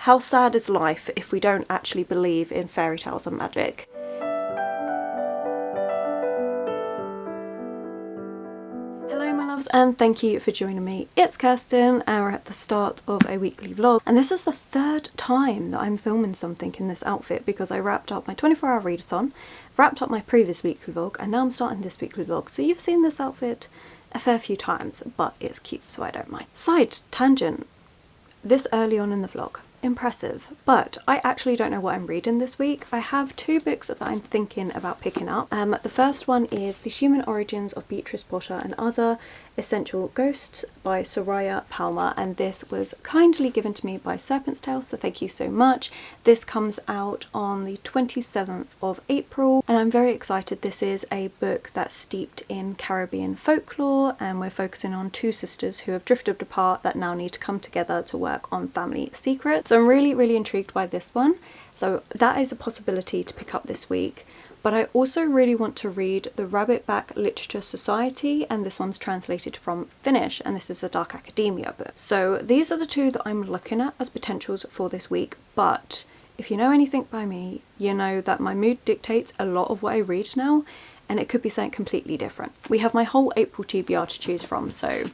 how sad is life if we don't actually believe in fairy tales and magic? Hello my loves, and thank you for joining me. It's Kirsten and we're at the start of a weekly vlog, and this is the third time that I'm filming something in this outfit because I wrapped up my 24-hour readathon, wrapped up my previous weekly vlog, and now I'm starting this weekly vlog. So you've seen this outfit a fair few times, but it's cute so I don't mind. Side tangent, this early on in the vlog. Impressive, but I actually don't know what I'm reading this week. I have two books that I'm thinking about picking up. The first one is The Human Origins of Beatrice Potter and Other Essential Ghosts by Soraya Palmer, and this was kindly given to me by Serpent's Tail, so thank you so much. This comes out on the 27th of April and I'm very excited. This is a book that's steeped in Caribbean folklore, and we're focusing on two sisters who have drifted apart that now need to come together to work on family secrets. So I'm really intrigued by this one, so that is a possibility to pick up this week. But I also really want to read The Rabbitback Literature Society, and this one's translated from Finnish, and this is a dark academia book. So these are the two that I'm looking at as potentials for this week, but if you know anything by me, you know that my mood dictates a lot of what I read now, and it could be something completely different. We have my whole April TBR to choose from, so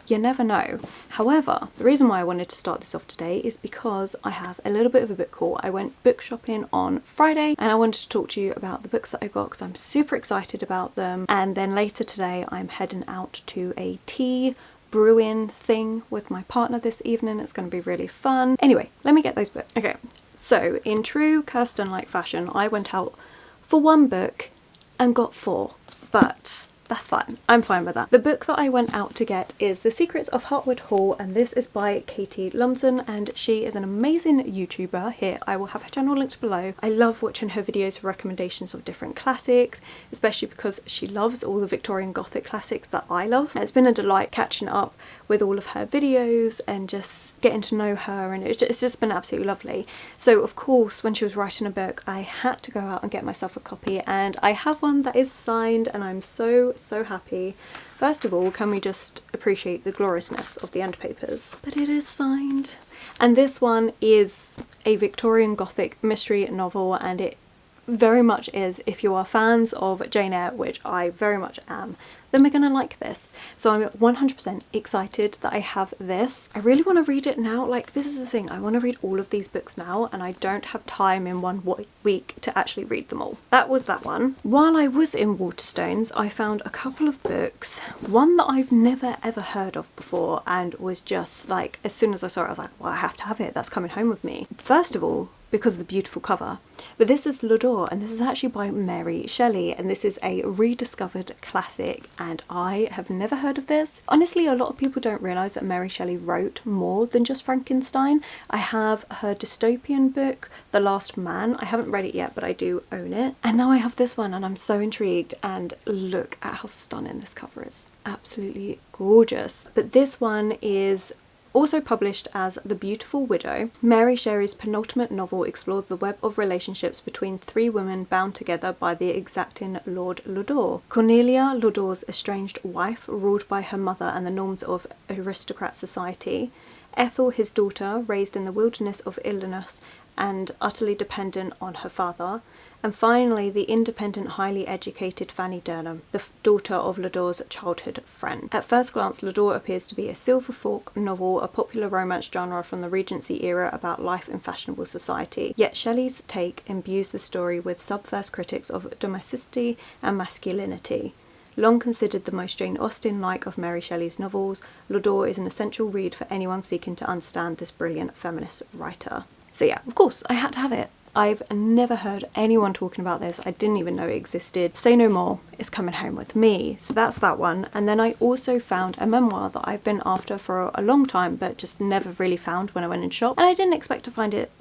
you never know. However, the reason why I wanted to start this off today is because I have a little bit of a book haul. I went book shopping on Friday and I wanted to talk to you about the books that I got because I'm super excited about them. And then later today I'm heading out to a tea brewing thing with my partner this evening. It's going to be really fun. Anyway, let me get those books. Okay, so in true Kirsten-like fashion, I went out for one book and got four, but that's fine. I'm fine with that. The book that I went out to get is The Secrets of Hartwood Hall, and this is by Katie Lumsden, and she is an amazing YouTuber. Here, I will have her channel linked below. I love watching her videos for recommendations of different classics, especially because she loves all the Victorian Gothic classics that I love. It's been a delight catching up with all of her videos and just getting to know her, and it's just been absolutely lovely. So of course, when she was writing a book, I had to go out and get myself a copy, and I have one that is signed and I'm so happy. First of all, can we just appreciate the gloriousness of the end papers? But it is signed. And this one is a Victorian Gothic mystery novel, and it very much is. If you are fans of Jane Eyre, which I very much am, then we're gonna like this. So I'm 100% excited that I have this. I really want to read it now. Like, this is the thing, I want to read all of these books now, and I don't have time in one week to actually read them all. That was that one. While I was in Waterstones, I found a couple of books. One that I've never ever heard of before, and was just like, as soon as I saw it, I was like, well, I have to have it. That's coming home with me. First of all, because of the beautiful cover. But this is L'Adore, and this is actually by Mary Shelley, and this is a rediscovered classic, and I have never heard of this. Honestly, a lot of people don't realise that Mary Shelley wrote more than just Frankenstein. I have her dystopian book, The Last Man. I haven't read it yet, but I do own it. And now I have this one, and I'm so intrigued, and look at how stunning this cover is. Absolutely gorgeous. But this one is also published as The Beautiful Widow. Mary Shelley's penultimate novel explores the web of relationships between three women bound together by the exacting Lord L'Adore. Cornelia, L'Adore's estranged wife, ruled by her mother and the norms of aristocrat society. Ethel, his daughter, raised in the wilderness of Illinois and utterly dependent on her father. And finally, the independent, highly educated Fanny Durham, the daughter of L'Adore's childhood friend. At first glance, L'Adore appears to be a silver fork novel, a popular romance genre from the Regency era about life in fashionable society. Yet Shelley's take imbues the story with subverse critics of domesticity and masculinity. Long considered the most Jane Austen-like of Mary Shelley's novels, L'Adore is an essential read for anyone seeking to understand this brilliant feminist writer. So yeah, of course, I had to have it. I've never heard anyone talking about this. I didn't even know it existed. Say No More is coming home with me. So that's that one. And then I also found a memoir that I've been after for a long time, but just never really found when I went in shop. And I didn't expect to find it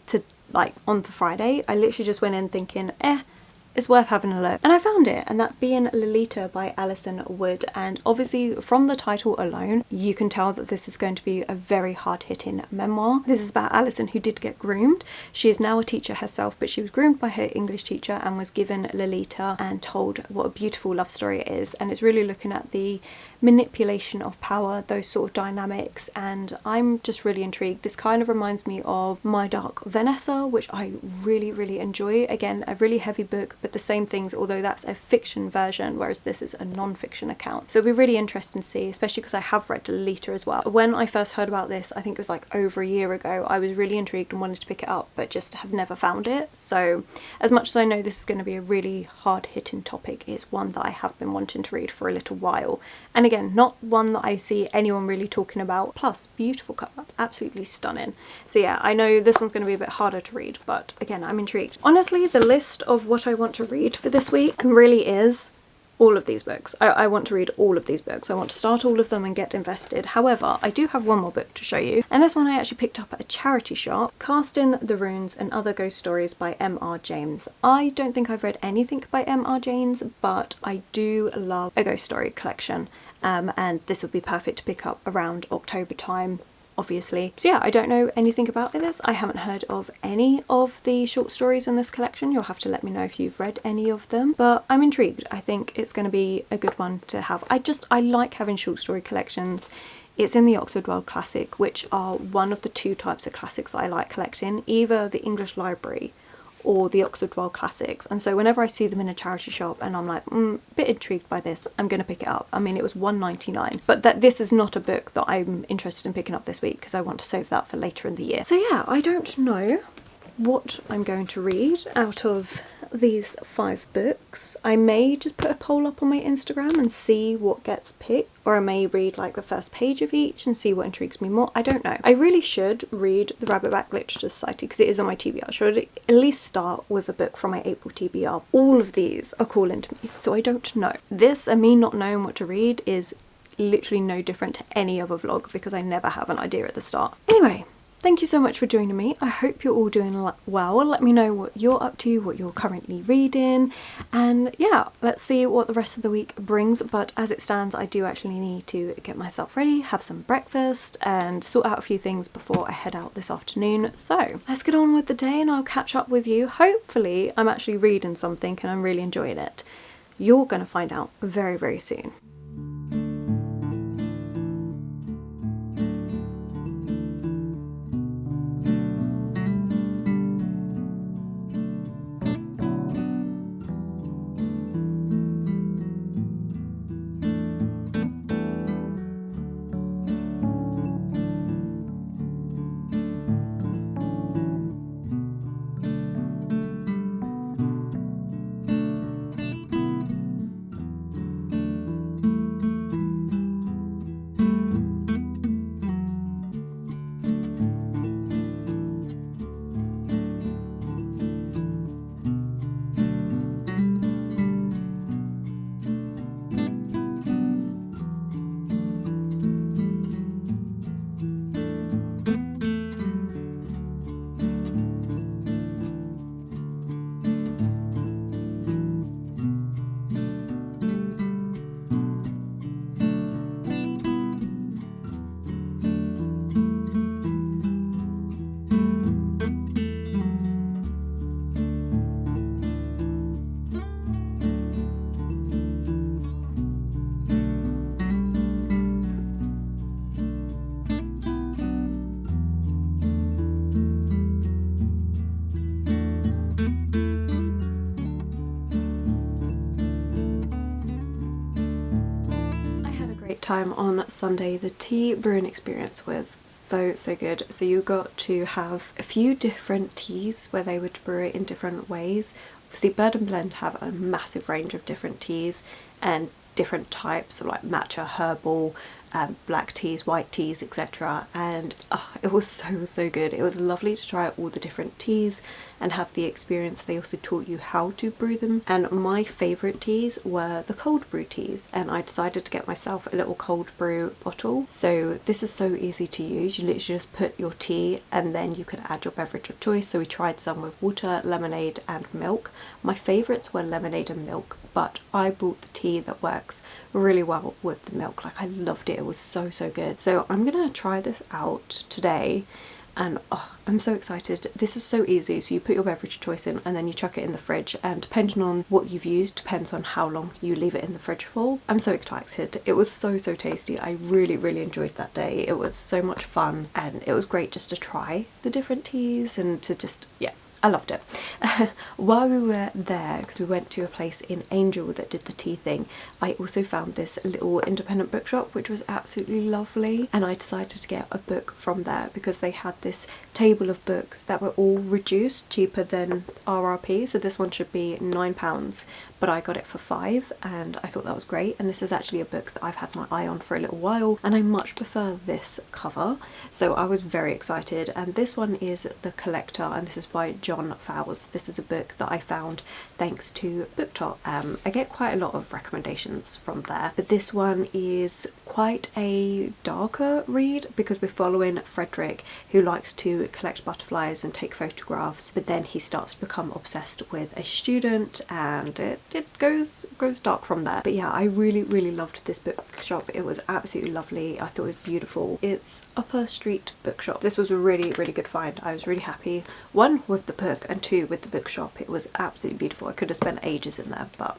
on the Friday. I literally just went in thinking, it's worth having a look. And I found it, and that's being Lolita by Alison Wood. And obviously from the title alone, you can tell that this is going to be a very hard-hitting memoir. This is about Alison, who did get groomed. She is now a teacher herself, but she was groomed by her English teacher and was given Lolita and told what a beautiful love story it is. And it's really looking at the manipulation of power, those sort of dynamics, and I'm just really intrigued. This kind of reminds me of My Dark Vanessa, which I really enjoy. Again, a really heavy book, but the same things, although that's a fiction version, whereas this is a non-fiction account. So it'll be really interesting to see, especially because I have read Lolita as well. When I first heard about this, I think it was like over a year ago, I was really intrigued and wanted to pick it up, but just have never found it. So as much as I know this is going to be a really hard-hitting topic, it's one that I have been wanting to read for a little while. And again, not one that I see anyone really talking about. Plus, beautiful cover, absolutely stunning. So yeah, I know this one's going to be a bit harder to read, but again, I'm intrigued. Honestly, the list of what I want to read for this week really is all of these books. I want to read all of these books. I want to start all of them and get invested. However, I do have one more book to show you, and this one I actually picked up at a charity shop. Casting the Runes and Other Ghost Stories by M.R. James. I don't think I've read anything by M.R. James, but I do love a ghost story collection, and this would be perfect to pick up around October time, obviously. So yeah, I don't know anything about this. I haven't heard of any of the short stories in this collection. You'll have to let me know if you've read any of them, but I'm intrigued. I think it's going to be a good one to have. I like having short story collections. It's in the Oxford World Classic, which are one of the two types of classics that I like collecting, either the English Library or the Oxford World Classics. And so whenever I see them in a charity shop and I'm like, a bit intrigued by this, I'm going to pick it up. I mean, it was £1.99, but this is not a book that I'm interested in picking up this week because I want to save that for later in the year. So yeah, I don't know what I'm going to read out of these 5 books. I may just put a poll up on my Instagram and see what gets picked, or I may read like the first page of each and see what intrigues me more. I don't know. I really should read the Rabbitback Literature Society because it is on my TBR. I should at least start with a book from my April TBR. All of these are calling to me, so I don't know. This and me not knowing what to read is literally no different to any other vlog because I never have an idea at the start. Anyway, thank you so much for joining me. I hope you're all doing well. Let me know what you're up to, what you're currently reading, and yeah, let's see what the rest of the week brings. But as it stands, I do actually need to get myself ready, have some breakfast, and sort out a few things before I head out this afternoon. So let's get on with the day and I'll catch up with you. Hopefully I'm actually reading something and I'm really enjoying it. You're going to find out very soon. Time on Sunday. The tea brewing experience was so good. So you got to have a few different teas where they would brew it in different ways. Obviously Bird and Blend have a massive range of different teas and different types of like matcha, herbal, black teas, white teas, etc. And it was so good. It was lovely to try all the different teas and have the experience. They also taught you how to brew them, and my favourite teas were the cold brew teas, and I decided to get myself a little cold brew bottle. So this is so easy to use. You literally just put your tea and then you can add your beverage of choice. So we tried some with water, lemonade and milk. My favourites were lemonade and milk, but I bought the tea that works really well with the milk. Like, I loved it. It was so good. So I'm gonna try this out today, and I'm so excited. This is so easy. So you put your beverage choice in and then you chuck it in the fridge, and depending on what you've used depends on how long you leave it in the fridge for. I'm so excited. It was so tasty. I really enjoyed that day. It was so much fun, and it was great just to try the different teas and to just, yeah, I loved it. While we were there, because we went to a place in Angel that did the tea thing, I also found this little independent bookshop which was absolutely lovely, and I decided to get a book from there because they had this table of books that were all reduced, cheaper than RRP. So this one should be £9, but I got it for £5, and I thought that was great. And this is actually a book that I've had my eye on for a little while, and I much prefer this cover, so I was very excited. And this one is The Collector, and this is by John Fowles. This is a book that I found thanks to BookTok. I get quite a lot of recommendations from there, but this one is quite a darker read because we're following Frederick, who likes to collect butterflies and take photographs, but then he starts to become obsessed with a student, and it goes dark from there. But yeah, I really loved this bookshop. It was absolutely lovely. I thought it was beautiful. It's Upper Street Bookshop. This was a really good find. I was really happy, one, with the book, and two, with the bookshop. It was absolutely beautiful. I could have spent ages in there, but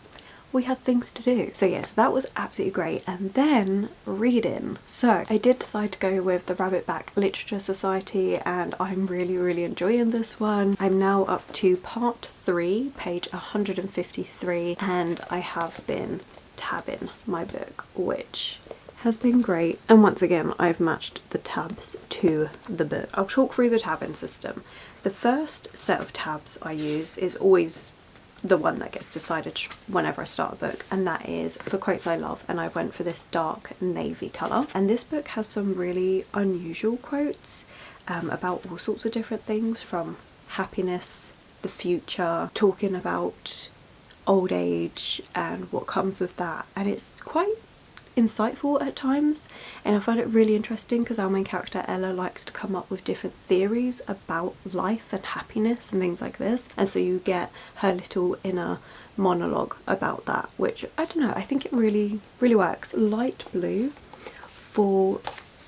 we had things to do. So yes, that was absolutely great. And then reading. So I did decide to go with the Rabbitback Literature Society, and I'm really enjoying this one. I'm now up to part 3, page 153, and I have been tabbing my book, which has been great. And once again, I've matched the tabs to the book. I'll talk through the tabbing system. The first set of tabs I use is always the one that gets decided whenever I start a book, and that is for quotes I love, and I went for this dark navy colour. And this book has some really unusual quotes about all sorts of different things, from happiness, the future, talking about old age and what comes with that, and it's quite insightful at times, and I find it really interesting because our main character Ella likes to come up with different theories about life and happiness and things like this, and so you get her little inner monologue about that, which, I don't know, I think it really works. Light blue for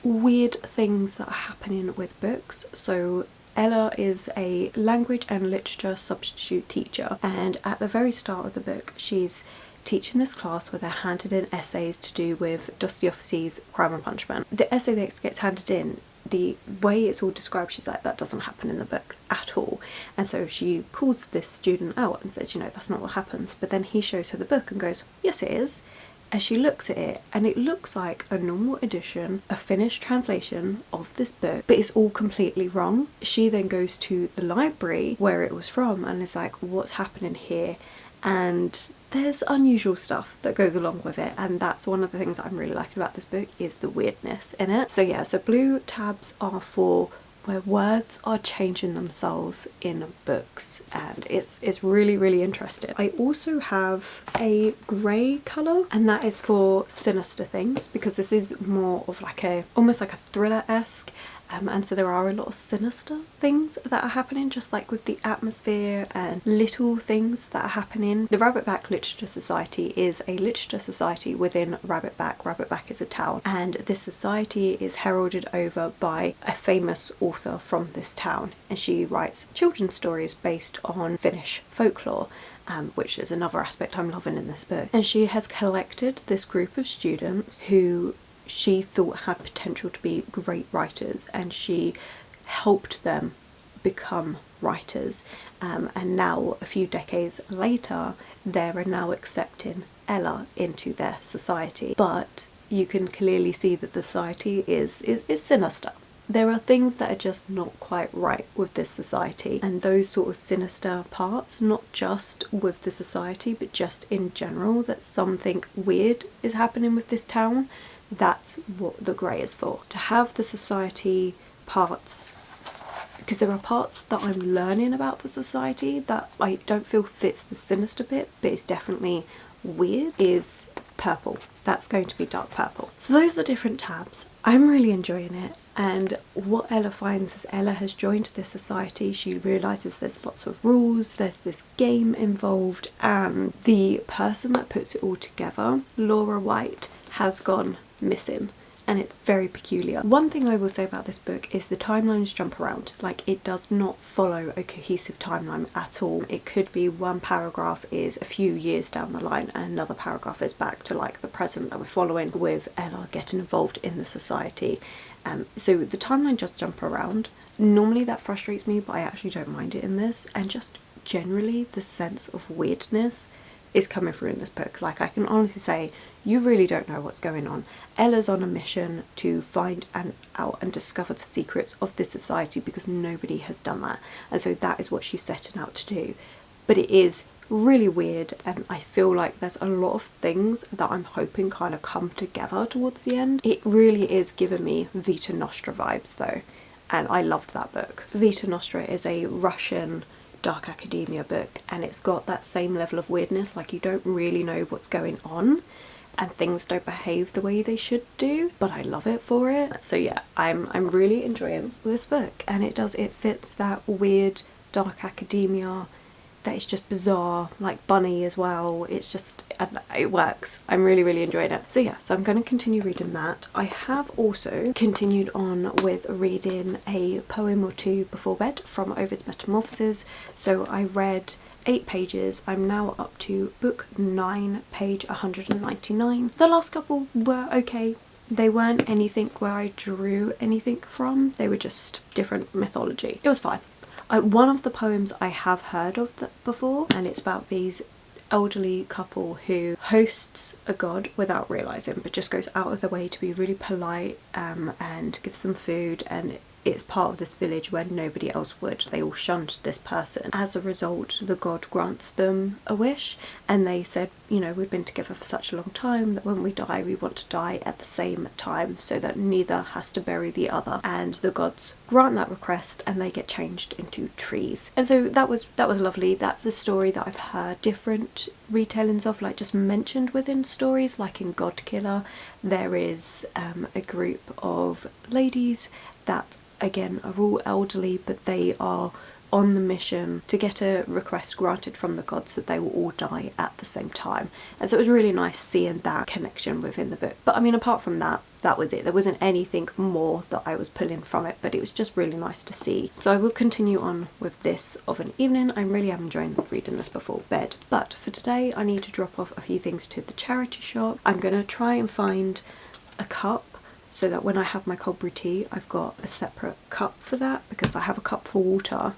weird things that are happening with books. So Ella is a language and literature substitute teacher, and at the very start of the book she's teaching this class where they're handed in essays to do with Dostoevsky's Crime and Punishment. The essay that gets handed in, the way it's all described, she's like, that doesn't happen in the book at all. And so she calls this student out and says, you know, that's not what happens. But then he shows her the book and goes, yes it is. And she looks at it, and it looks like a normal edition, a finished translation of this book, but it's all completely wrong. She then goes to the library where it was from and is like, what's happening here? And there's unusual stuff that goes along with it, and that's one of the things that I'm really liking about this book, is the weirdness in it. So yeah, so blue tabs are for where words are changing themselves in books, and it's really interesting. I also have a grey colour, and that is for sinister things, because this is more of like a, almost like a thriller-esque. And so there are a lot of sinister things that are happening, just like with the atmosphere and little things that are happening. The Rabbitback Literature Society is a literature society within Rabbitback. Rabbitback is a town, and this society is heralded over by a famous author from this town, and she writes children's stories based on Finnish folklore. Which is another aspect I'm loving in this book. And she has collected this group of students who she thought had potential to be great writers, and she helped them become writers, and now a few decades later they are now accepting Ella into their society. But you can clearly see that the society is sinister. There are things that are just not quite right with this society, and those sort of sinister parts, not just with the society but just in general, that something weird is happening with this town. that's what the grey is for. To have the society parts, because there are parts that I'm learning about the society that I don't feel fits the sinister bit, but it's definitely weird, is purple. That's going to be dark purple. So those are the different tabs. I'm really enjoying it, and what Ella finds is Ella has joined this society. She realises there's lots of rules, there's this game involved, and the person that puts it all together, Laura White, has gone missing. And it's very peculiar. One thing I will say about this book is the timelines jump around. Like, it does not follow a cohesive timeline at all. It could be one paragraph is a few years down the line and another paragraph is back to like the present that we're following with Ella getting involved in the society. So the timeline just jump around. Normally that frustrates me, but I actually don't mind it in this. And just generally the sense of weirdness is coming through in this book. Like, I can honestly say you really don't know what's going on. Ella's on a mission to find out and discover the secrets of this society because nobody has done that, and so that is what she's setting out to do. But it is really weird, and I feel like there's a lot of things that I'm hoping kind of come together towards the end. It really is giving me Vita Nostra vibes though, and I loved that book. Vita Nostra is a Russian dark academia book, and it's got that same level of weirdness. Like, you don't really know what's going on and things don't behave the way they should do, but I love it for it. So yeah, I'm really enjoying this book, and it fits that weird dark academia that is just bizarre, like bunny as well. It's just, it works. I'm really enjoying it. So yeah, so I'm going to continue reading that. I have also continued on with reading a poem or two before bed from Ovid's Metamorphoses. So I read 8 pages. I'm now up to book 9, page 199. The last couple were okay. They weren't anything where I drew anything from. They were just different mythology. It was fine. One of the poems I have heard of before, and it's about these elderly couple who hosts a god without realising, but just goes out of their way to be really polite and gives them food, and it's part of this village where nobody else would. They all shunned this person. As a result, the god grants them a wish, and they said, you know, we've been together for such a long time that when we die, we want to die at the same time so that neither has to bury the other. And the gods grant that request, and they get changed into trees. And so that was lovely. That's a story that I've heard different retellings of, like just mentioned within stories. Like in Godkiller, there is a group of ladies that again are all elderly, but they are on the mission to get a request granted from the gods that they will all die at the same time. And so it was really nice seeing that connection within the book. But I mean, apart from that, that was it. There wasn't anything more that I was pulling from it, but it was just really nice to see. So I will continue on with this of an evening. I really am enjoying reading this before bed. But for today, I need to drop off a few things to the charity shop. I'm going to try and find a cup so that when I have my cold brew tea, I've got a separate cup for that, because I have a cup for water,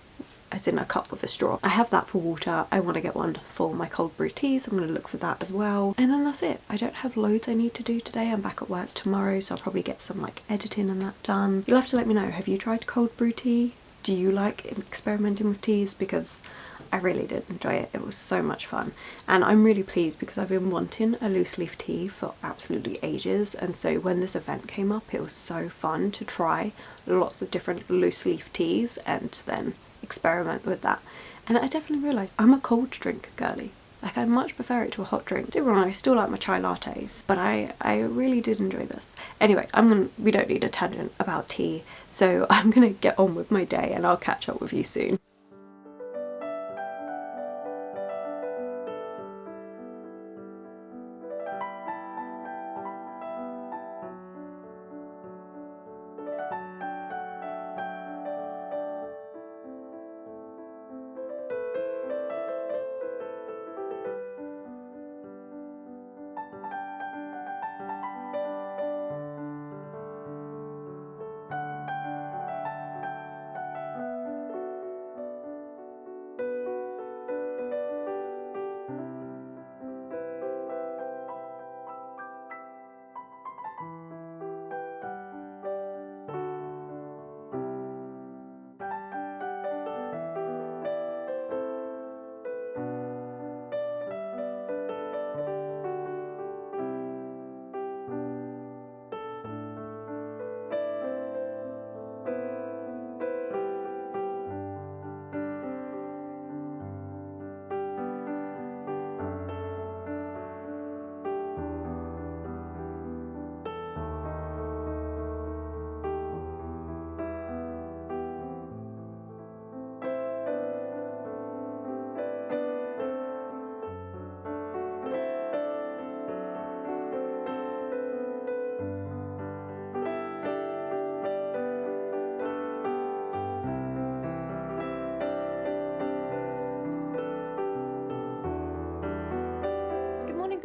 as in a cup with a straw. I have that for water. I want to get one for my cold brew tea, so I'm going to look for that as well. And then that's it. I don't have loads I need to do today. I'm back at work tomorrow, so I'll probably get some like editing and that done. You'll have to let me know, have you tried cold brew tea? Do you like experimenting with teas? Because I really did enjoy it. It was so much fun, and I'm really pleased because I've been wanting a loose leaf tea for absolutely ages, and so when this event came up, it was so fun to try lots of different loose leaf teas and then experiment with that. And I definitely realised I'm a cold drink girly. Like, I much prefer it to a hot drink. Don't get me wrong, I still like my chai lattes, but I really did enjoy this. Anyway, we don't need a tangent about tea, so I'm gonna get on with my day and I'll catch up with you soon.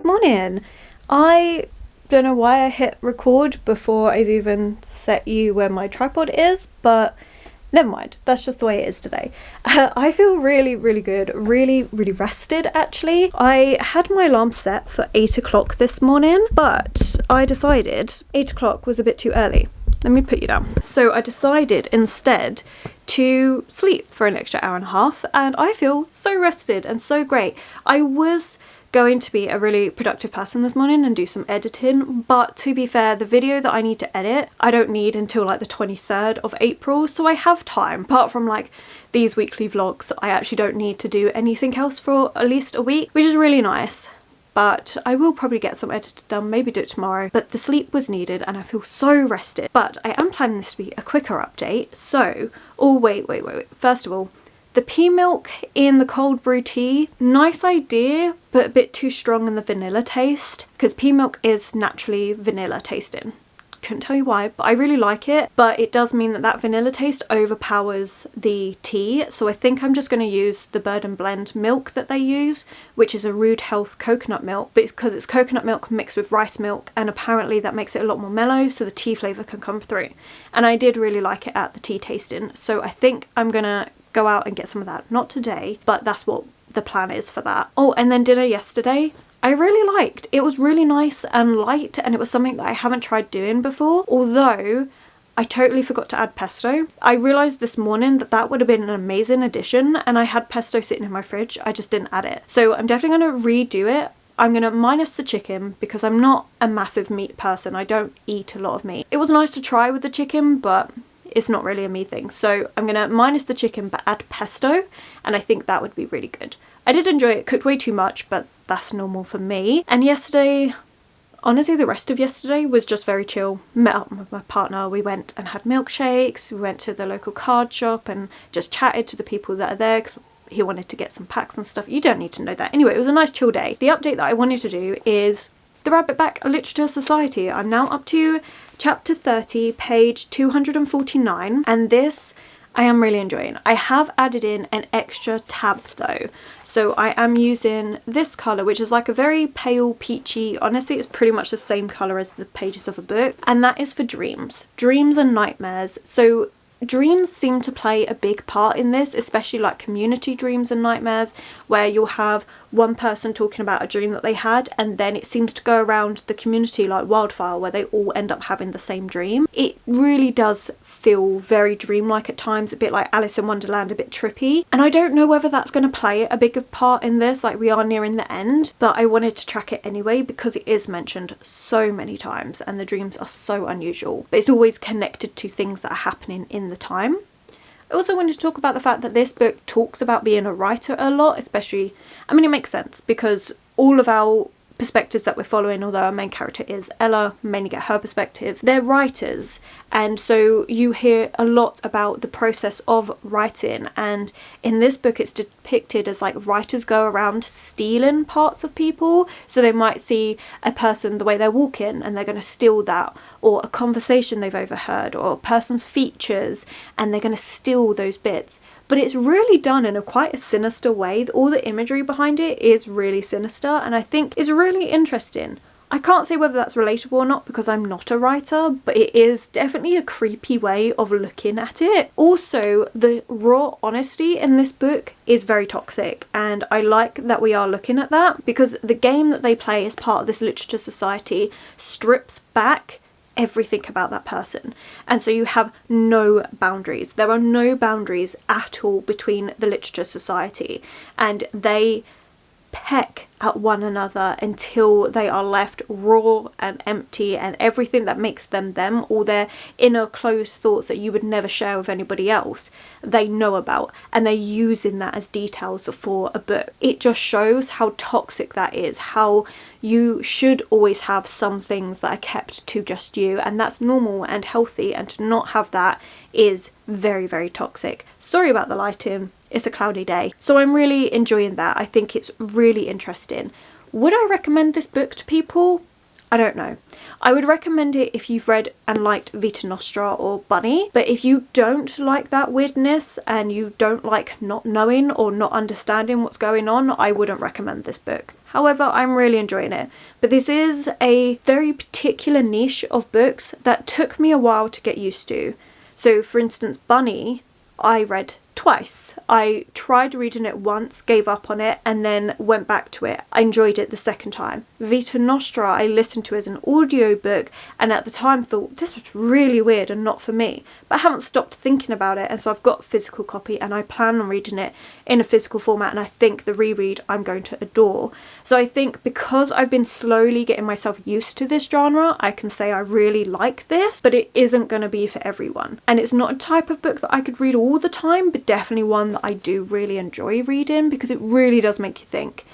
morning. I don't know why I hit record before I've even set you where my tripod is, but never mind, that's just the way it is today. I feel really, really good, really, really rested actually. I had my alarm set for 8 o'clock this morning, but I decided 8 o'clock was a bit too early. Let me put you down. So I decided instead to sleep for an extra hour and a half, and I feel so rested and so great. I was going to be a really productive person this morning and do some editing, but to be fair, the video that I need to edit I don't need until like the 23rd of April, so I have time. Apart from like these weekly vlogs, I actually don't need to do anything else for at least a week, which is really nice. But I will probably get some editing done, maybe do it tomorrow. But the sleep was needed and I feel so rested. But I am planning this to be a quicker update, so wait. First of all, the pea milk in the cold brew tea, nice idea, but a bit too strong in the vanilla taste, because pea milk is naturally vanilla tasting. Couldn't tell you why, but I really like it. But it does mean that that vanilla taste overpowers the tea, so I think I'm just going to use the Bird and Blend milk that they use, which is a Rude Health coconut milk, because it's coconut milk mixed with rice milk, and apparently that makes it a lot more mellow so the tea flavour can come through. And I did really like it at the tea tasting, so I think I'm gonna go out and get some of that. Not today, but that's what the plan is for that. Oh, and then dinner yesterday, I really liked. It was really nice and light, and it was something that I haven't tried doing before, although I totally forgot to add pesto. I realised this morning that that would have been an amazing addition, and I had pesto sitting in my fridge, I just didn't add it. So I'm definitely going to redo it. I'm going to minus the chicken because I'm not a massive meat person. I don't eat a lot of meat. It was nice to try with the chicken, but it's not really a me thing. So I'm going to minus the chicken but add pesto, and I think that would be really good. I did enjoy it. Cooked way too much, but that's normal for me. And yesterday, honestly, the rest of yesterday was just very chill. Met up with my partner, we went and had milkshakes, we went to the local card shop and just chatted to the people that are there because he wanted to get some packs and stuff. You don't need to know that. Anyway, it was a nice chill day. The update that I wanted to do is the Rabbitback Literature Society. I'm now up to chapter 30, page 249, and this I am really enjoying. I have added in an extra tab though. So I am using this colour, which is like a very pale peachy, honestly it's pretty much the same colour as the pages of a book, and that is for dreams. Dreams and nightmares. So dreams seem to play a big part in this, especially like community dreams and nightmares, where you'll have one person talking about a dream that they had, and then it seems to go around the community like wildfire, where they all end up having the same dream. It really does feel very dreamlike at times, a bit like Alice in Wonderland, a bit trippy. And I don't know whether that's going to play a bigger part in this, like we are nearing the end, but I wanted to track it anyway because it is mentioned so many times and the dreams are so unusual. But it's always connected to things that are happening in the time. I also wanted to talk about the fact that this book talks about being a writer a lot, especially, I mean it makes sense because all of our perspectives that we're following, although our main character is Ella, mainly get her perspective, they're writers, and so you hear a lot about the process of writing, and in this book it's depicted as like writers go around stealing parts of people. So they might see a person the way they're walking and they're going to steal that, or a conversation they've overheard, or a person's features, and they're going to steal those bits. But it's really done in a quite a sinister way. All the imagery behind it is really sinister, and I think is really interesting. I can't say whether that's relatable or not because I'm not a writer, but it is definitely a creepy way of looking at it. Also, the raw honesty in this book is very toxic, and I like that we are looking at that because the game that they play as part of this literature society strips back everything about that person, and so you have no boundaries. There are no boundaries at all between the literature society, and they peck at one another until they are left raw and empty, and everything that makes them them, all their inner closed thoughts that you would never share with anybody else, they know about, and they're using that as details for a book. It just shows how toxic that is, how you should always have some things that are kept to just you, and that's normal and healthy, and to not have that is very, very toxic. Sorry about the lighting, it's a cloudy day. So I'm really enjoying that. I think it's really interesting. Would I recommend this book to people? I don't know. I would recommend it if you've read and liked Vita Nostra or Bunny, but if you don't like that weirdness and you don't like not knowing or not understanding what's going on, I wouldn't recommend this book. However, I'm really enjoying it. But this is a very particular niche of books that took me a while to get used to. So for instance, Bunny, I read twice. I tried reading it once, gave up on it, and then went back to it. I enjoyed it the second time. Vita Nostra I listened to as an audiobook, and at the time thought this was really weird and not for me. But I haven't stopped thinking about it, and so I've got a physical copy and I plan on reading it in a physical format, and I think the reread I'm going to adore. So I think because I've been slowly getting myself used to this genre, I can say I really like this, but it isn't going to be for everyone. And it's not a type of book that I could read all the time, but definitely one that I do really enjoy reading because it really does make you think.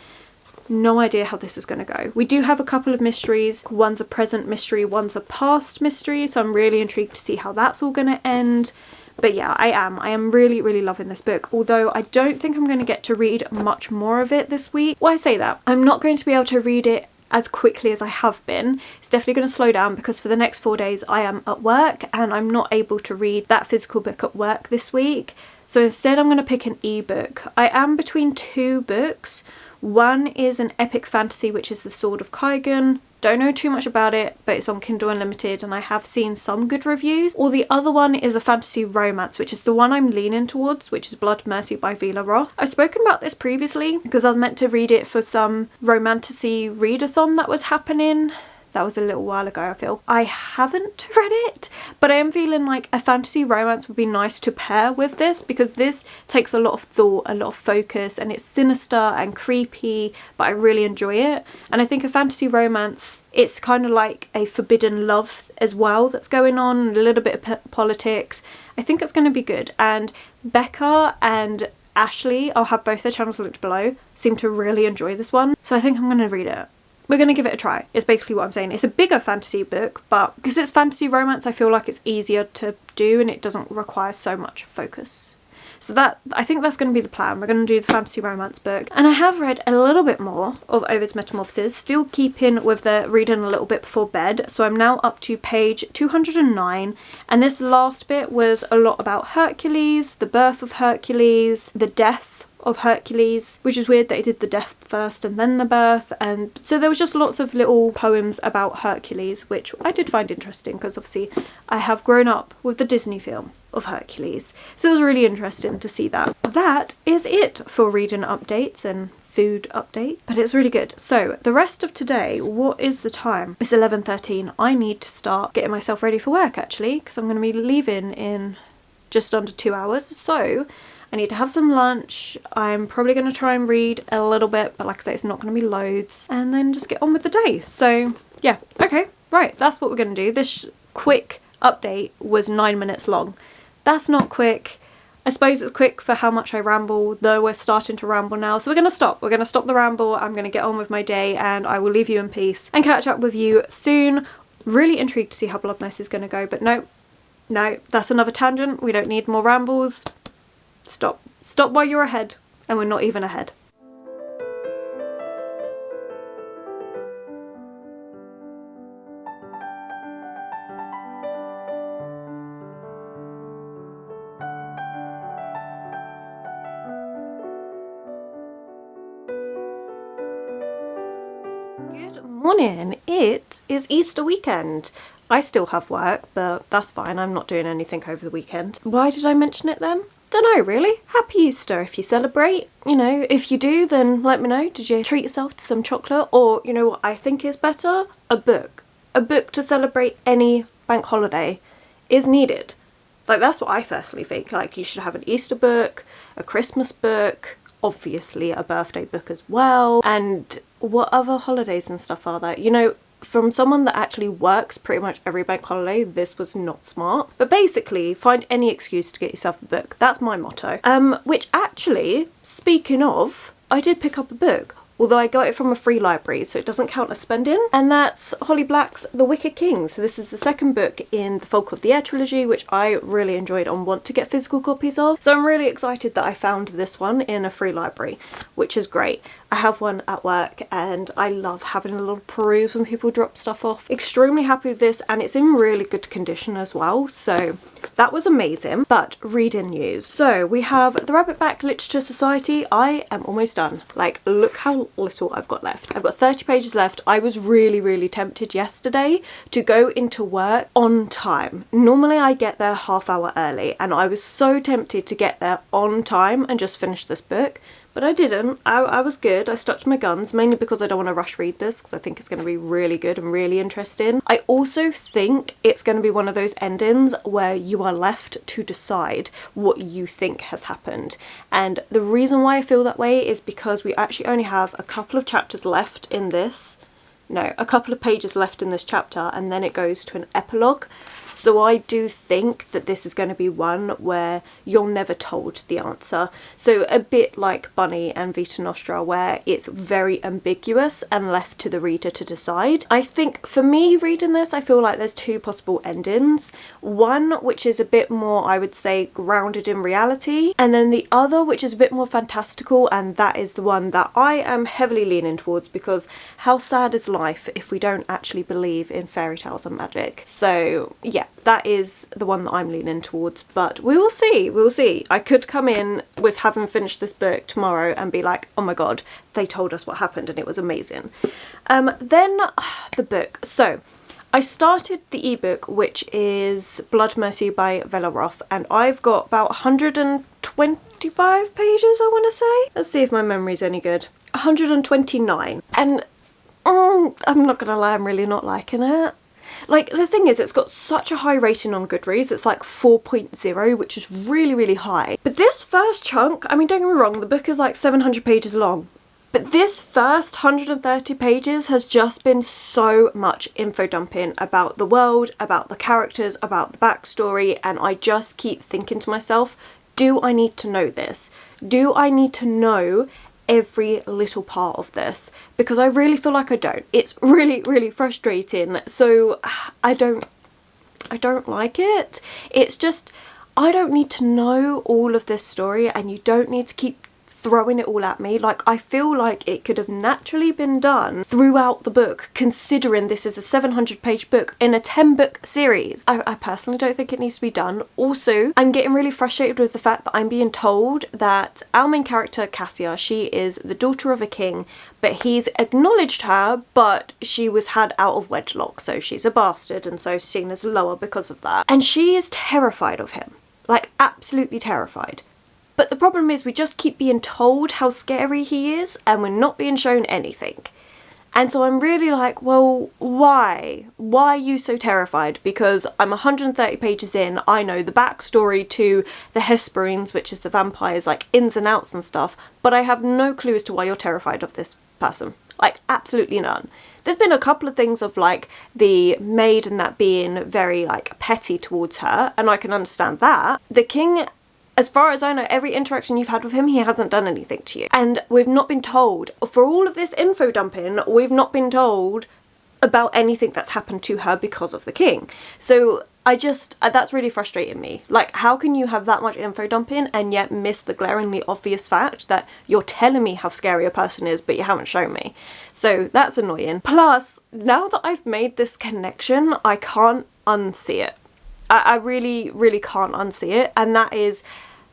No idea how this is going to go. We do have a couple of mysteries. One's a present mystery, one's a past mystery, so I'm really intrigued to see how that's all going to end. But yeah, I am really, really loving this book, although I don't think I'm going to get to read much more of it this week. Well, I say that. I'm not going to be able to read it as quickly as I have been. It's definitely going to slow down because for the next 4 days I am at work and I'm not able to read that physical book at work this week. So instead I'm going to pick an ebook. I am between two books. One is an epic fantasy, which is The Sword of Kaigan. Don't know too much about it, but it's on Kindle Unlimited and I have seen some good reviews. Or the other one is a fantasy romance, which is the one I'm leaning towards, which is Blood Mercy by Vila Roth. I've spoken about this previously because I was meant to read it for some Romantasy readathon that was happening. That was a little while ago, I feel. I haven't read it, but I am feeling like a fantasy romance would be nice to pair with this because this takes a lot of thought, a lot of focus, and it's sinister and creepy, but I really enjoy it. And I think a fantasy romance, it's kind of like a forbidden love as well that's going on, a little bit of politics. I think it's going to be good. And Becca and Ashley, I'll have both their channels linked below, seem to really enjoy this one. So I think I'm going to read it. We're going to give it a try, is basically what I'm saying. It's a bigger fantasy book, but because it's fantasy romance, I feel like it's easier to do and it doesn't require so much focus. So that, I think that's going to be the plan. We're going to do the fantasy romance book. And I have read a little bit more of Ovid's Metamorphoses, still keeping with the reading a little bit before bed. So I'm now up to page 209. And this last bit was a lot about Hercules, the birth of Hercules, the death of Hercules, which is weird that he did the death first and then the birth. And so there was just lots of little poems about Hercules, which I did find interesting because obviously I have grown up with the Disney film of Hercules. So it was really interesting to see that. That is it for reading updates and food update, but it's really good. So the rest of today, what is the time? It's 11:13. I need to start getting myself ready for work actually, because I'm going to be leaving in just under 2 hours. So I need to have some lunch. I'm probably going to try and read a little bit, but like I say, it's not going to be loads. And then just get on with the day. So yeah, okay, right, that's what we're going to do. This quick update was 9 minutes long. That's not quick. I suppose it's quick for how much I ramble, though we're starting to ramble now. So we're going to stop. We're going to stop the ramble. I'm going to get on with my day and I will leave you in peace and catch up with you soon. Really intrigued to see how Blood Mercy is going to go, but no, that's another tangent. We don't need more rambles. Stop. Stop while you're ahead, and we're not even ahead. Good morning. It is Easter weekend. I still have work, but that's fine. I'm not doing anything over the weekend. Why did I mention it then? Don't know really. Happy Easter if you celebrate. You know, if you do, then let me know. Did you treat yourself to some chocolate? Or, you know what I think is better? A book. A book to celebrate any bank holiday is needed. Like, that's what I personally think. Like, you should have an Easter book, a Christmas book, obviously a birthday book as well. And what other holidays and stuff are there? You know, from someone that actually works pretty much every bank holiday, this was not smart. But basically, find any excuse to get yourself a book. That's my motto. Which actually, speaking of, I did pick up a book. Although I got it from a free library, so it doesn't count as spending. And that's Holly Black's The Wicked King. So this is the second book in the Folklore of the Air trilogy, which I really enjoyed and want to get physical copies of. So I'm really excited that I found this one in a free library, which is great. I have one at work and I love having a little peruse when people drop stuff off. Extremely happy with this, and it's in really good condition as well, so that was amazing. But reading news. So we have the Rabbitback Literature Society. I am almost done. Like, look how little I've got left. I've got 30 pages left. I was really tempted yesterday to go into work on time. Normally I get there half hour early, and I was so tempted to get there on time and just finish this book. But I didn't. I was good. I stuck to my guns, mainly because I don't want to rush read this, because I think it's going to be really good and really interesting. I also think it's going to be one of those endings where you are left to decide what you think has happened. And the reason why I feel that way is because we actually only have a couple of chapters left in this. No, a couple of pages left in this chapter, and then it goes to an epilogue. So I do think that this is going to be one where you're never told the answer. So a bit like Bunny and Vita Nostra, where it's very ambiguous and left to the reader to decide. I think for me reading this, I feel like there's two possible endings. One which is a bit more, I would say, grounded in reality, and then the other which is a bit more fantastical, and that is the one that I am heavily leaning towards, because how sad is life if we don't actually believe in fairy tales and magic? So yeah, that is the one that I'm leaning towards, but we will see, we will see. I could come in with having finished this book tomorrow and be like, oh my god, they told us what happened and it was amazing. Then the book. So I started the ebook, which is Blood Mercy by Vela Roth, and I've got about 125 pages, I want to say. Let's see if my memory's any good. 129. And I'm not gonna lie, I'm really not liking it. Like, the thing is, it's got such a high rating on Goodreads. It's like 4.0, which is really high. But this first chunk, I mean, don't get me wrong, the book is like 700 pages long. But this first 130 pages has just been so much info dumping about the world, about the characters, about the backstory, and I just keep thinking to myself, do I need to know this? Do I need to know every little part of this? Because I really feel like I don't. It's really frustrating. So I don't like it. It's just, I don't need to know all of this story, and you don't need to keep throwing it all at me. Like, I feel like it could have naturally been done throughout the book, considering this is a 700-page book in a 10-book series. I personally don't think it needs to be done. Also, I'm getting really frustrated with the fact that I'm being told that our main character, Cassia, she is the daughter of a king, but he's acknowledged her, but she was had out of wedlock, so she's a bastard, and so seen as lower because of that. And she is terrified of him. Like, absolutely terrified. But the problem is we just keep being told how scary he is, and we're not being shown anything. And so I'm really like, well, why? Why are you so terrified? Because I'm 130 pages in, I know the backstory to the Hesperines, which is the vampires, like ins and outs and stuff, but I have no clue as to why you're terrified of this person. Like, absolutely none. There's been a couple of things of like the maid and that being very like petty towards her, and I can understand that. The king, as far as I know, every interaction you've had with him, he hasn't done anything to you. And we've not been told, for all of this info dumping, we've not been told about anything that's happened to her because of the king. So I just, that's really frustrating me. Like, how can you have that much info dumping and yet miss the glaringly obvious fact that you're telling me how scary a person is, but you haven't shown me? So that's annoying. Plus, now that I've made this connection, I can't unsee it. I really can't unsee it, and that is,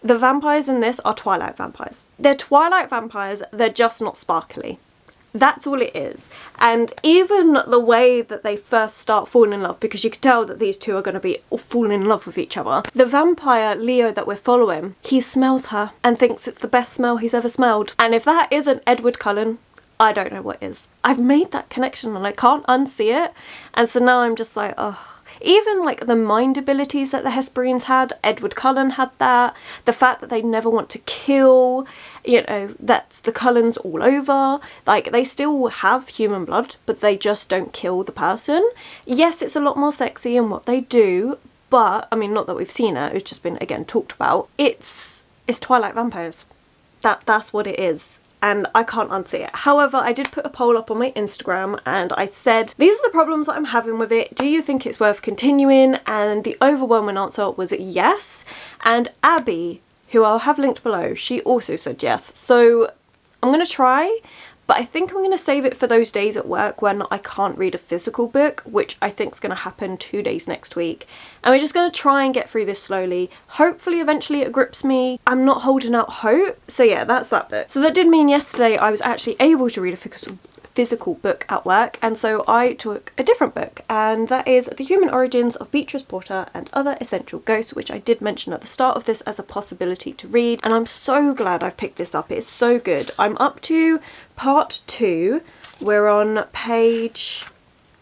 the vampires in this are Twilight vampires. They're Twilight vampires, they're just not sparkly. That's all it is. And even the way that they first start falling in love, because you can tell that these two are going to be falling in love with each other. The vampire, Leo, that we're following, he smells her and thinks it's the best smell he's ever smelled. And if that isn't Edward Cullen, I don't know what is. I've made that connection and I can't unsee it. And so now I'm just like, oh. Even like the mind abilities that the Hesperines had, Edward Cullen had that. The fact that they never want to kill, you know, that's the Cullens all over. Like, they still have human blood, but they just don't kill the person. Yes, it's a lot more sexy in what they do, but, I mean, not that we've seen it, it's just been, again, talked about. It's Twilight vampires. That's what it is. And I can't unsee it. However, I did put a poll up on my Instagram and I said, these are the problems that I'm having with it. Do you think it's worth continuing? And the overwhelming answer was yes. And Abby, who I'll have linked below, she also said yes. So I'm going to try, but I think I'm going to save it for those days at work when I can't read a physical book, which I think is going to happen 2 days next week. And we're just going to try and get through this slowly. Hopefully eventually it grips me. I'm not holding out hope. So yeah, that's that book. So that did mean yesterday I was actually able to read a physical book at work, and so I took a different book, and that is The Human Origins of Beatrice Porter and Other Essential Ghosts, which I did mention at the start of this as a possibility to read, and I'm so glad I've picked this up. It's so good. I'm up to part 2. We're on page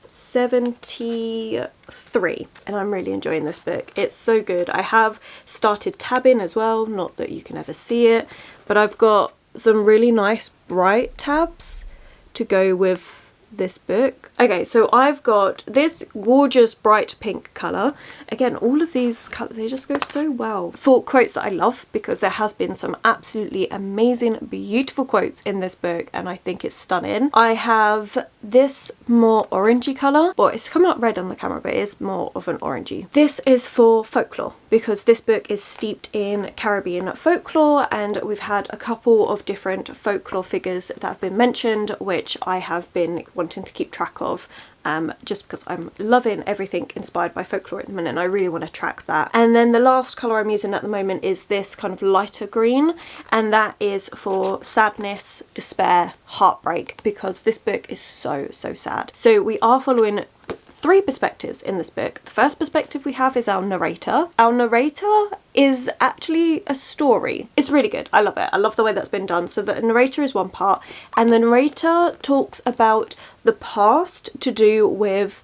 73 and I'm really enjoying this book. It's so good. I have started tabbing as well, not that you can ever see it, but I've got some really nice bright tabs to go with this book. Okay, so I've got this gorgeous bright pink colour. Again, all of these colours, they just go so well. For quotes that I love, because there has been some absolutely amazing, beautiful quotes in this book, and I think it's stunning. I have this more orangey colour. Well, it's coming up red on the camera, but it is more of an orangey. This is for folklore, because this book is steeped in Caribbean folklore, and we've had a couple of different folklore figures that have been mentioned, which I have been wanting to keep track of, just because I'm loving everything inspired by folklore at the minute and I really want to track that. And then the last colour I'm using at the moment is this kind of lighter green, and that is for sadness, despair, heartbreak, because this book is so sad. So we are following 3 perspectives in this book. The first perspective we have is our narrator. Our narrator is actually a story. It's really good. I love it. I love the way that's been done. So the narrator is one part, and the narrator talks about the past to do with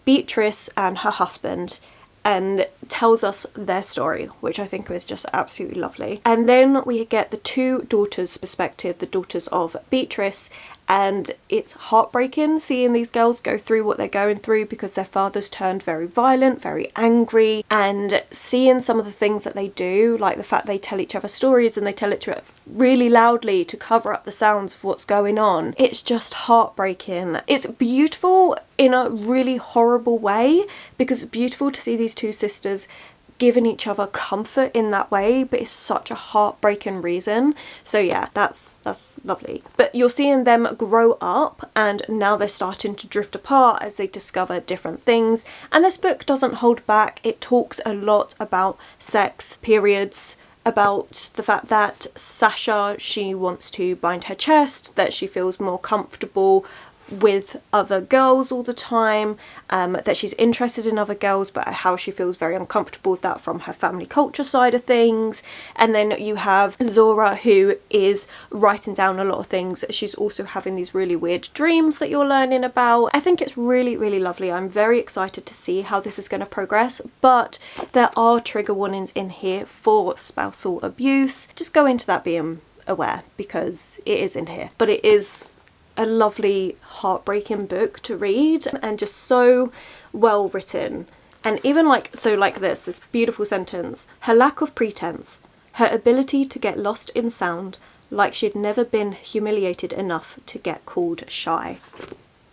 Beatrice and her husband and tells us their story, which I think was just absolutely lovely. And then we get the 2 daughters' perspective, the daughters of Beatrice, and it's heartbreaking seeing these girls go through what they're going through because their fathers turned very violent, very angry, and seeing some of the things that they do, like the fact they tell each other stories and they tell it really loudly to cover up the sounds of what's going on. It's just heartbreaking. It's beautiful in a really horrible way, because it's beautiful to see these 2 sisters giving each other comfort in that way, but it's such a heartbreaking reason. So yeah, that's lovely. But you're seeing them grow up, and now they're starting to drift apart as they discover different things. And this book doesn't hold back. It talks a lot about sex, periods, about the fact that Sasha, she wants to bind her chest, that she feels more comfortable with other girls all the time, that she's interested in other girls, but how she feels very uncomfortable with that from her family culture side of things. And then you have Zora, who is writing down a lot of things. She's also having these really weird dreams that you're learning about. I think it's really lovely. I'm very excited to see how this is going to progress, but there are trigger warnings in here for spousal abuse. Just go into that being aware, because it is in here, but it is a lovely, heartbreaking book to read, and just so well written. And even like this beautiful sentence: her lack of pretense, her ability to get lost in sound, like she'd never been humiliated enough to get called shy.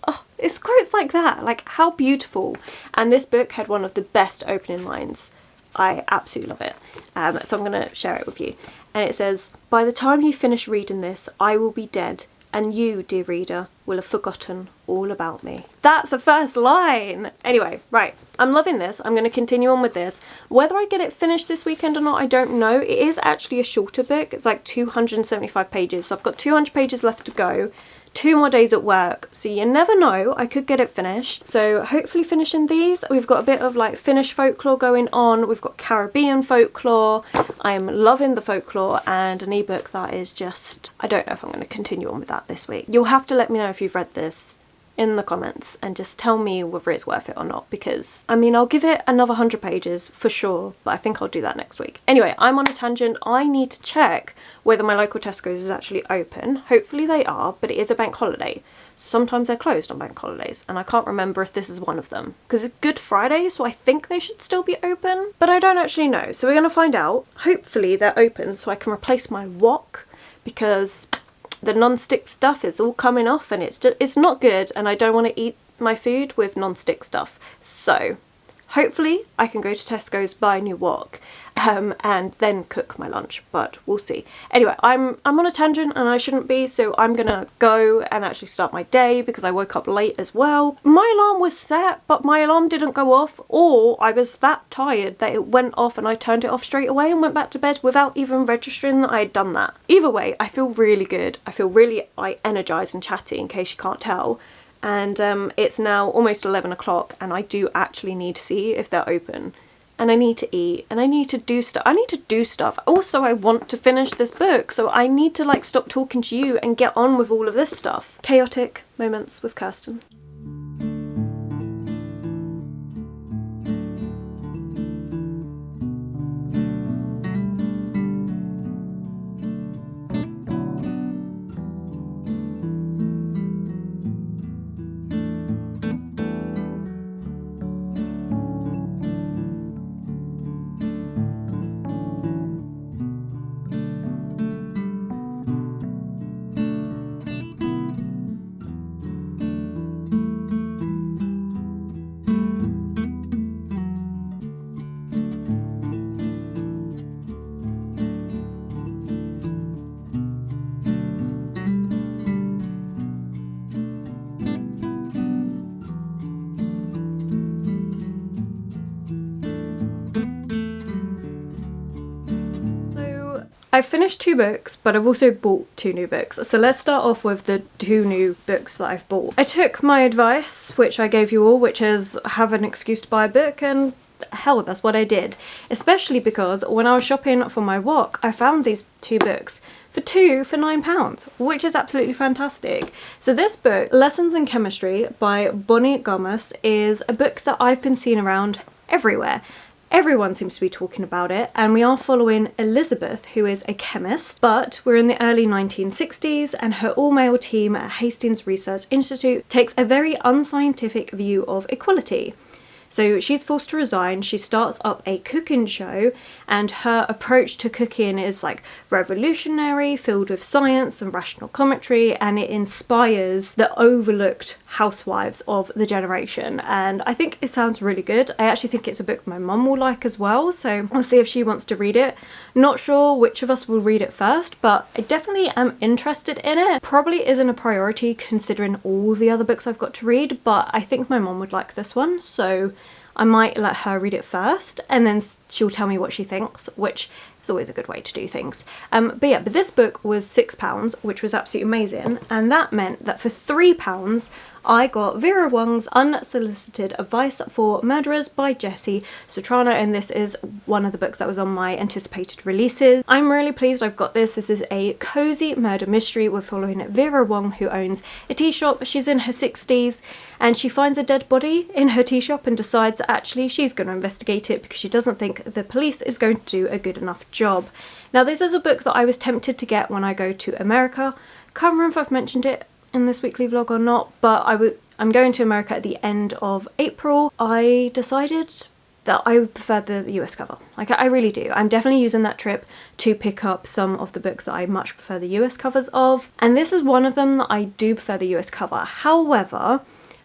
Oh, it's quotes like that, like how beautiful. And this book had one of the best opening lines. I absolutely love it. So I'm going to share it with you. And it says, "By the time you finish reading this, I will be dead, and you, dear reader, will have forgotten all about me." That's the first line! Anyway, right, I'm loving this. I'm going to continue on with this. Whether I get it finished this weekend or not, I don't know. It is actually a shorter book. It's like 275 pages. So I've got 200 pages left to go. 2 more days at work, so you never know, I could get it finished. So hopefully finishing these. We've got a bit of like Finnish folklore going on, we've got Caribbean folklore. I'm loving the folklore, and an ebook that is just, I don't know if I'm going to continue on with that this week. You'll have to let me know if you've read this in the comments and just tell me whether it's worth it or not, because I mean, I'll give it another 100 pages for sure, but I think I'll do that next week. Anyway, I'm on a tangent. I need to check whether my local Tesco's is actually open. Hopefully they are, but it is a bank holiday. Sometimes they're closed on bank holidays, and I can't remember if this is one of them, because it's Good Friday, so I think they should still be open, but I don't actually know. So we're going to find out. Hopefully they're open so I can replace my wok, because the non-stick stuff is all coming off and it's not good, and I don't want to eat my food with non-stick stuff. So Hopefully I can go to Tesco's, buy a new wok, and then cook my lunch, but we'll see. Anyway, I'm on a tangent and I shouldn't be, so I'm gonna go and actually start my day because I woke up late as well. My alarm was set, but my alarm didn't go off, or I was that tired that it went off and I turned it off straight away and went back to bed without even registering that I had done that. Either way, I feel really good. I feel really energized and chatty, in case you can't tell. And it's now almost 11 o'clock and I do actually need to see if they're open. And I need to eat and I need to do stuff. Also, I want to finish this book, so I need to like stop talking to you and get on with all of this stuff. Chaotic moments with Kirsten. I've finished 2 books, but I've also bought 2 new books. So let's start off with the 2 new books that I've bought. I took my advice, which I gave you all, which is have an excuse to buy a book, and hell, that's what I did. Especially because when I was shopping for my wok, I found these 2 books for £9, which is absolutely fantastic. So this book, Lessons in Chemistry by Bonnie Gomez, is a book that I've been seeing around everywhere. Everyone seems to be talking about it, and we are following Elizabeth, who is a chemist, but we're in the early 1960s and her all-male team at Hastings Research Institute takes a very unscientific view of equality. So she's forced to resign, she starts up a cooking show, and her approach to cooking is like revolutionary, filled with science and rational commentary, and it inspires the overlooked housewives of the generation. And I think it sounds really good. I actually think it's a book my mum will like as well, so I'll see if she wants to read it. Not sure which of us will read it first, but I definitely am interested in it. Probably isn't a priority considering all the other books I've got to read, but I think my mum would like this one, so I might let her read it first and then she'll tell me what she thinks, which is always a good way to do things. But this book was £6, which was absolutely amazing, and that meant that for £3 I got Vera Wong's Unsolicited Advice for Murderers by Jessie Sotrano, and this is one of the books that was on my anticipated releases. I'm really pleased I've got this. This is a cozy murder mystery. We're following Vera Wong, who owns a tea shop. She's in her 60s and she finds a dead body in her tea shop and decides that actually she's going to investigate it because she doesn't think the police is going to do a good enough job. Now, this is a book that I was tempted to get when I go to America. Can't remember if I've mentioned it in this weekly vlog or not, but I'm going to America at the end of April. I decided that I would prefer the US cover. Like, I really do. I'm definitely using that trip to pick up some of the books that I much prefer the US covers of, and this is one of them that I do prefer the US cover. However,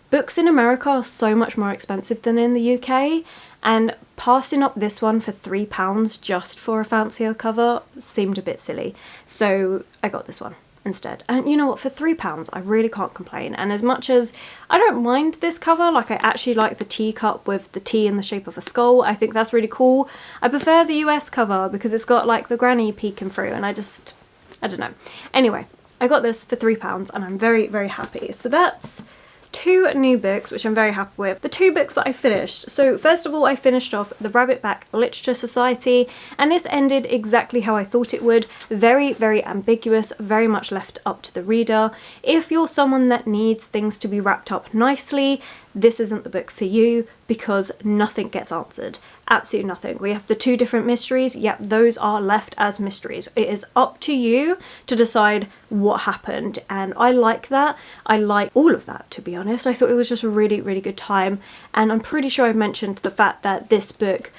books in America are so much more expensive than in the UK, and passing up this one for £3 just for a fancier cover seemed a bit silly, so I got this one instead. And you know what, for £3 I really can't complain. And as much as I don't mind this cover, like I actually like the teacup with the tea in the shape of a skull, I think that's really cool. I prefer the US cover because it's got like the granny peeking through, and I don't know. Anyway, I got this for £3 and I'm very, very happy. So that's 2 new books, which I'm very happy with. The 2 books that I finished. So first of all, I finished off The Rabbitback Literature Society, and this ended exactly how I thought it would. Very, very ambiguous, very much left up to the reader. If you're someone that needs things to be wrapped up nicely, this isn't the book for you because nothing gets answered. Absolutely nothing. We have the 2 different mysteries. Yep, those are left as mysteries. It is up to you to decide what happened, and I like that. I like all of that, to be honest. I thought it was just a really, really good time, and I'm pretty sure I mentioned the fact that this book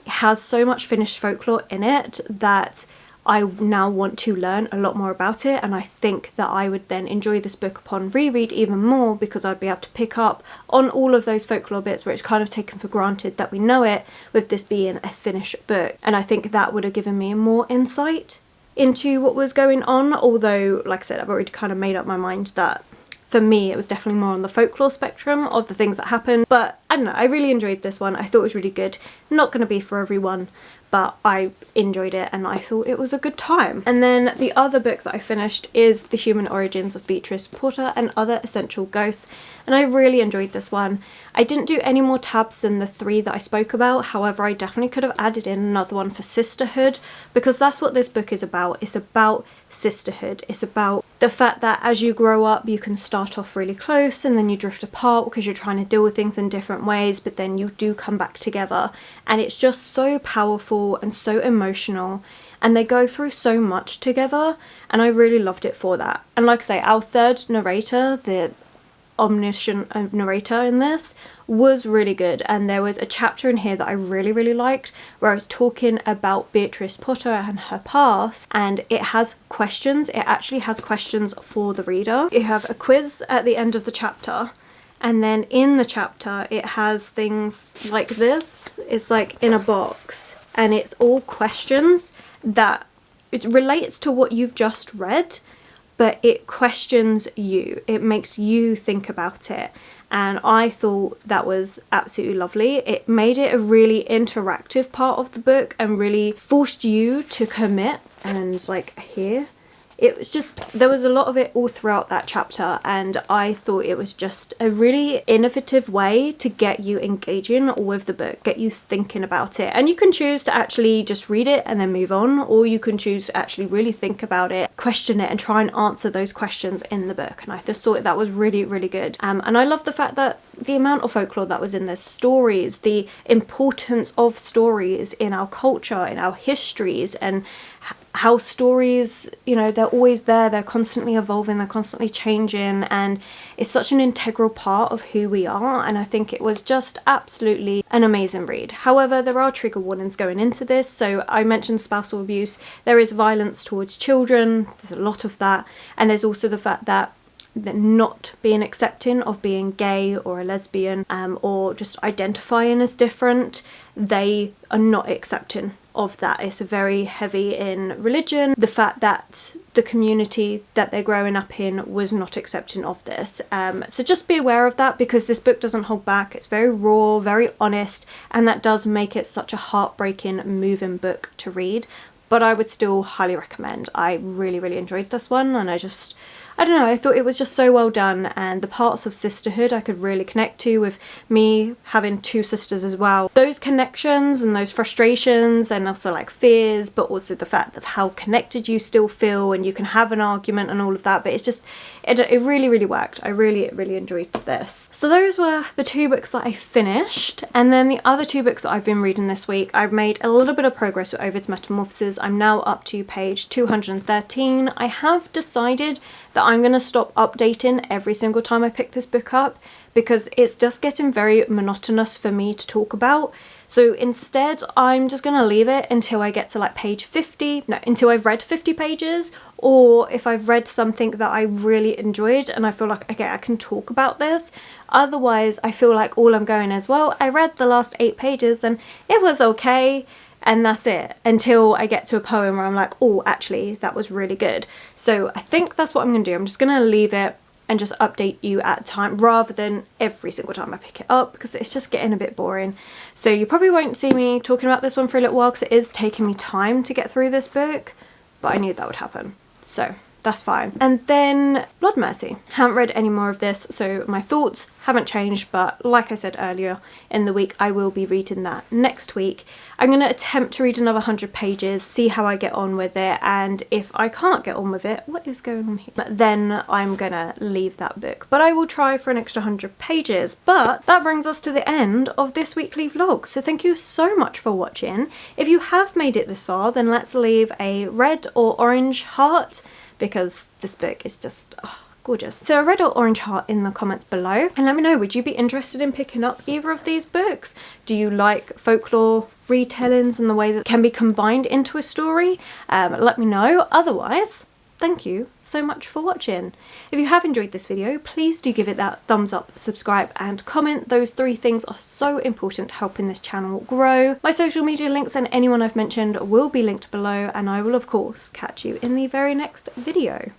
has so much finished folklore in it that I now want to learn a lot more about it, and I think that I would then enjoy this book upon reread even more, because I'd be able to pick up on all of those folklore bits where it's kind of taken for granted that we know it, with this being a finished book. And I think that would have given me more insight into what was going on, although, like I said, I've already kind of made up my mind that for me it was definitely more on the folklore spectrum of the things that happened. But I don't know, I really enjoyed this one. I thought it was really good. Not going to be for everyone, but I enjoyed it and I thought it was a good time. And then the other book that I finished is The Human Origins of Beatrice Potter and Other Essential Ghosts, and I really enjoyed this one. I didn't do any more tabs than the 3 that I spoke about, however I definitely could have added in another one for sisterhood, because that's what this book is about. It's about sisterhood. It's about the fact that as you grow up you can start off really close and then you drift apart because you're trying to deal with things in different ways, but then you do come back together, and it's just so powerful and so emotional, and they go through so much together, and I really loved it for that. And like I say, our third narrator, the omniscient narrator in this, was really good, and there was a chapter in here that I really liked where I was talking about Beatrice Potter and her past, and it has questions. It actually has questions for the reader. You have a quiz at the end of the chapter, and then in the chapter it has things like this. It's like in a box, and it's all questions that it relates to what you've just read, but it questions you. It makes you think about it. And I thought that was absolutely lovely. It made it a really interactive part of the book and really forced you to commit. And like here, it was just, there was a lot of it all throughout that chapter, and I thought it was just a really innovative way to get you engaging with the book, get you thinking about it. And you can choose to actually just read it and then move on, or you can choose to actually really think about it, question it, and try and answer those questions in the book. And I just thought that was really good. And I love the fact that the amount of folklore that was in this, stories, the importance of stories in our culture, in our histories, and how stories, you know, they're always there, they're constantly evolving, they're constantly changing, and it's such an integral part of who we are. And I think it was just absolutely an amazing read. However, there are trigger warnings going into this. So I mentioned spousal abuse, there is violence towards children, there's a lot of that, and there's also the fact that they're not being accepting of being gay or a lesbian, or just identifying as different. They are not accepting of that. It's very heavy in religion. The fact that the community that they're growing up in was not accepting of this. So just be aware of that, because this book doesn't hold back. It's very raw, very honest, and that does make it such a heartbreaking, moving book to read. But I would still highly recommend. I really enjoyed this one, and I don't know, I thought it was just so well done, and the parts of sisterhood I could really connect to, with me having 2 sisters as well. Those connections and those frustrations, and also like fears, but also the fact of how connected you still feel, and you can have an argument and all of that, but it's just, it really worked. I really enjoyed this. So those were the 2 books that I finished, and then the other 2 books that I've been reading this week, I've made a little bit of progress with Ovid's Metamorphoses. I'm now up to page 213. I have decided that I'm going to stop updating every single time I pick this book up, because it's just getting very monotonous for me to talk about. So instead, I'm just going to leave it until I get to like page 50, no, until I've read 50 pages, or if I've read something that I really enjoyed and I feel like, okay, I can talk about this. Otherwise, I feel like all I'm going is, well, I read the last 8 pages and it was okay, and that's it, until I get to a poem where I'm like, oh, actually, that was really good. So I think that's what I'm going to do. I'm just going to leave it and just update you at a time, rather than every single time I pick it up, because it's just getting a bit boring. So you probably won't see me talking about this one for a little while, because it is taking me time to get through this book, but I knew that would happen. So that's fine. And then Blood Mercy. Haven't read any more of this, so my thoughts haven't changed, but like I said earlier in the week, I will be reading that next week. I'm going to attempt to read another 100 pages, see how I get on with it, and if I can't get on with it, what is going on here? Then I'm going to leave that book. But I will try for an extra 100 pages. But that brings us to the end of this weekly vlog. So thank you so much for watching. If you have made it this far, then let's leave a red or orange heart, because this book is just, oh gorgeous. So a red or orange heart in the comments below, and let me know, would you be interested in picking up either of these books? Do you like folklore retellings and the way that can be combined into a story? Let me know. Otherwise, thank you so much for watching. If you have enjoyed this video, please do give it that thumbs up, subscribe and comment. Those 3 things are so important to helping this channel grow. My social media links and anyone I've mentioned will be linked below, and I will of course catch you in the very next video.